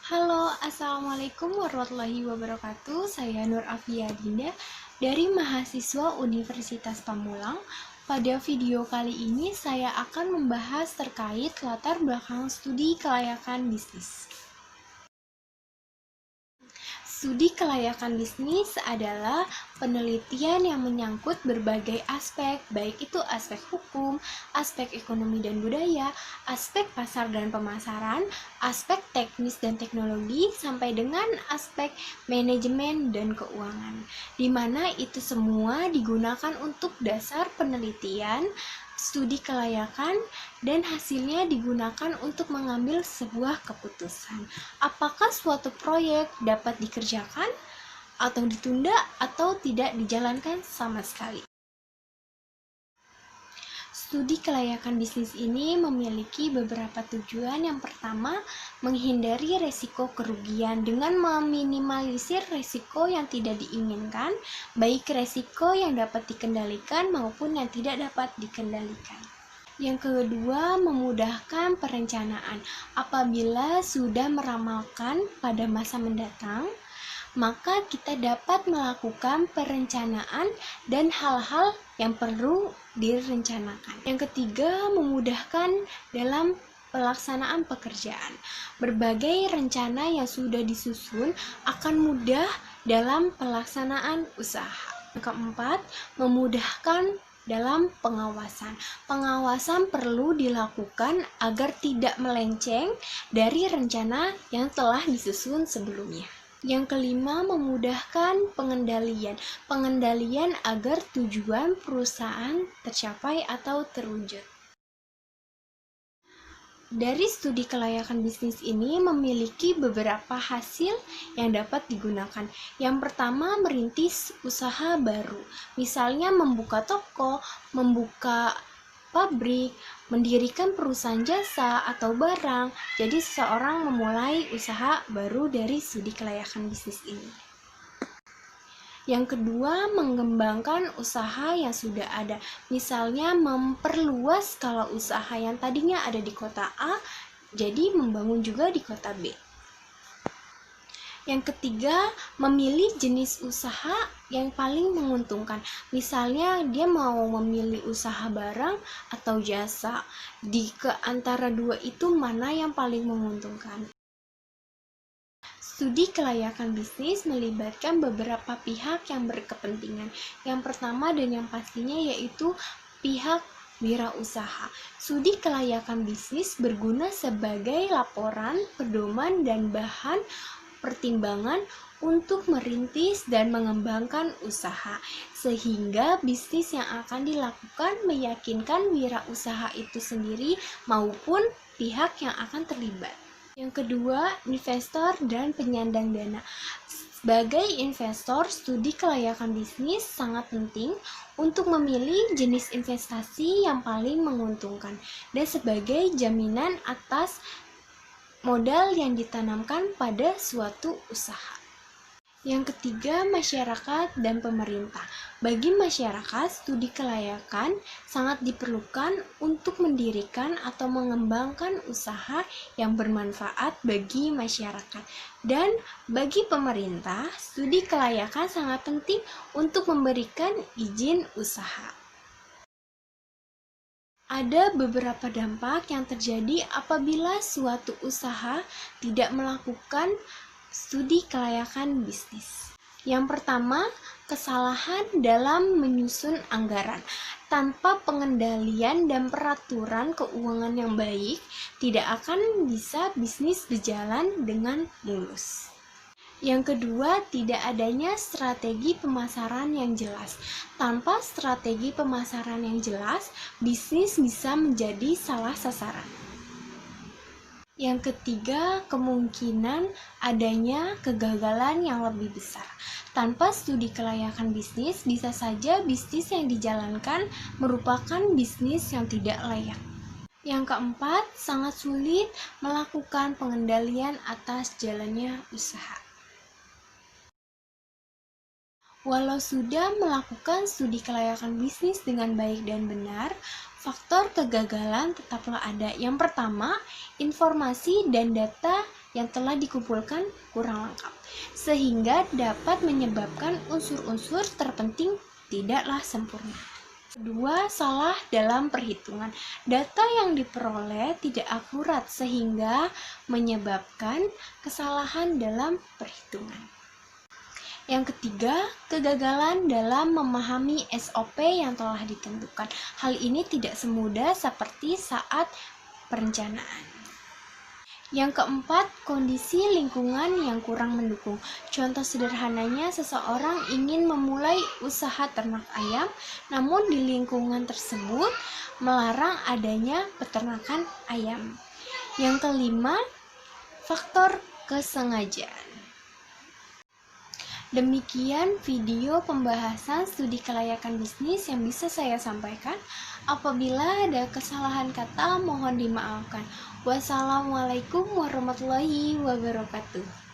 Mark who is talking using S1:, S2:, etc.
S1: Halo, Assalamualaikum warahmatullahi wabarakatuh. Saya Nur Afia Dinda dari mahasiswa Universitas Pamulang. Pada video kali ini saya akan membahas terkait latar belakang studi kelayakan bisnis. Studi kelayakan bisnis adalah penelitian yang menyangkut berbagai aspek, baik itu aspek hukum, aspek ekonomi dan budaya, aspek pasar dan pemasaran, aspek teknis dan teknologi, sampai dengan aspek manajemen dan keuangan, di mana itu semua digunakan untuk dasar penelitian, studi kelayakan, dan hasilnya digunakan untuk mengambil sebuah keputusan. Apakah suatu proyek dapat dikerjakan atau ditunda atau tidak dijalankan sama sekali. Studi kelayakan bisnis ini memiliki beberapa tujuan. Yang pertama, menghindari resiko kerugian dengan meminimalisir resiko yang tidak diinginkan, baik resiko yang dapat dikendalikan maupun yang tidak dapat dikendalikan. Yang kedua, memudahkan perencanaan. Apabila sudah meramalkan pada masa mendatang, maka kita dapat melakukan perencanaan dan hal-hal yang perlu direncanakan. Yang ketiga, memudahkan dalam pelaksanaan pekerjaan. Berbagai rencana yang sudah disusun akan mudah dalam pelaksanaan usaha. Yang keempat, memudahkan dalam pengawasan. Pengawasan perlu dilakukan agar tidak melenceng dari rencana yang telah disusun sebelumnya. Yang kelima, memudahkan pengendalian. Pengendalian agar tujuan perusahaan tercapai atau terwujud. Dari studi kelayakan bisnis ini memiliki beberapa hasil yang dapat digunakan. Yang pertama, merintis usaha baru. Misalnya membuka toko, membuka pabrik, mendirikan perusahaan jasa atau barang. Jadi seseorang memulai usaha baru dari studi kelayakan bisnis ini. Yang kedua, mengembangkan usaha yang sudah ada. Misalnya memperluas skala usaha yang tadinya ada di kota A, jadi membangun juga di kota B. Yang ketiga, memilih jenis usaha yang paling menguntungkan. Misalnya dia mau memilih usaha barang atau jasa. Di antara dua itu mana yang paling menguntungkan? Studi kelayakan bisnis melibatkan beberapa pihak yang berkepentingan. Yang pertama dan yang pastinya yaitu pihak wirausaha. Studi kelayakan bisnis berguna sebagai laporan, pedoman, dan bahan pertimbangan untuk merintis dan mengembangkan usaha, sehingga bisnis yang akan dilakukan meyakinkan wirausaha itu sendiri maupun pihak yang akan terlibat. Yang kedua, investor dan penyandang dana. Sebagai investor, studi kelayakan bisnis sangat penting untuk memilih jenis investasi yang paling menguntungkan dan sebagai jaminan atas modal yang ditanamkan pada suatu usaha. Yang ketiga, masyarakat dan pemerintah. Bagi masyarakat, studi kelayakan sangat diperlukan untuk mendirikan atau mengembangkan usaha yang bermanfaat bagi masyarakat. Dan bagi pemerintah, studi kelayakan sangat penting untuk memberikan izin usaha. Ada beberapa dampak yang terjadi apabila suatu usaha tidak melakukan studi kelayakan bisnis. Yang pertama, kesalahan dalam menyusun anggaran. Tanpa pengendalian dan peraturan keuangan yang baik, tidak akan bisa bisnis berjalan dengan mulus. Yang kedua, tidak adanya strategi pemasaran yang jelas. Tanpa strategi pemasaran yang jelas, bisnis bisa menjadi salah sasaran. Yang ketiga, kemungkinan adanya kegagalan yang lebih besar. Tanpa studi kelayakan bisnis, bisa saja bisnis yang dijalankan merupakan bisnis yang tidak layak. Yang keempat, sangat sulit melakukan pengendalian atas jalannya usaha. Walau sudah melakukan studi kelayakan bisnis dengan baik dan benar, faktor kegagalan tetaplah ada. Yang pertama, informasi dan data yang telah dikumpulkan kurang lengkap, sehingga dapat menyebabkan unsur-unsur terpenting tidaklah sempurna. Kedua, salah dalam perhitungan. Data yang diperoleh tidak akurat sehingga menyebabkan kesalahan dalam perhitungan. Yang ketiga, kegagalan dalam memahami SOP yang telah ditentukan. Hal ini tidak semudah seperti saat perencanaan. Yang keempat, kondisi lingkungan yang kurang mendukung. Contoh sederhananya, seseorang ingin memulai usaha ternak ayam, namun di lingkungan tersebut melarang adanya peternakan ayam. Yang kelima, faktor kesengajaan. Demikian video pembahasan studi kelayakan bisnis yang bisa saya sampaikan. Apabila ada kesalahan kata, mohon dimaafkan. Wassalamualaikum warahmatullahi wabarakatuh.